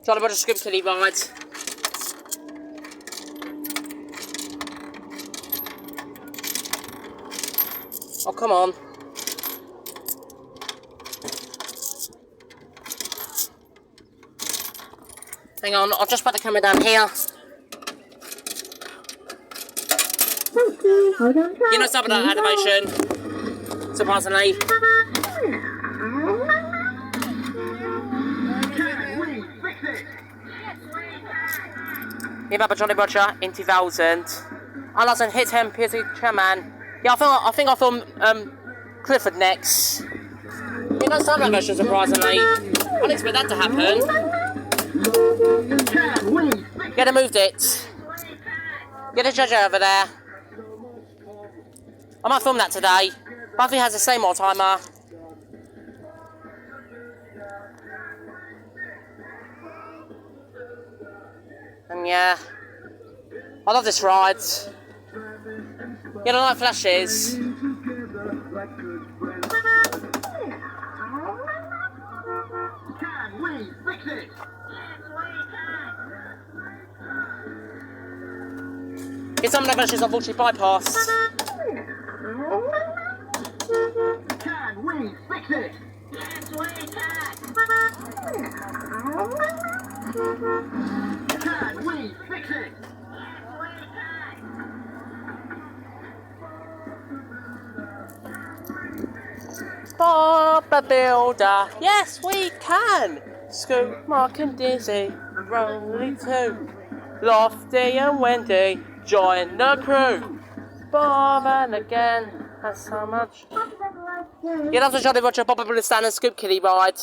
Jolly Roger Scoop Kiddie ride. Oh, come on. Hang on, I'll just put the camera down here. You know some of that animation, surprisingly. Near Jolly Roger in 2000. I like to hit him, Piercy Chairman. Yeah, I think I filmed Clifford next. You know some of that version, surprisingly. I didn't expect that to happen. Get him moved it. Get a judge over there. I might film that today. Buffy has the same old timer. And yeah, I love this ride. Yeah, the light flashes. It's some of the versions unfortunately bypassed. Can we fix it? Yes, we can. Can we fix it? Yes, we can. Bob the Builder, yes we can. Scoop, Mark and Dizzy, Rolly too. Lofty and Wendy, join the crew. Bob and again, has so much. Yeah, that's a Jolly Roger Bob and Stan and Scoop Kiddie ride.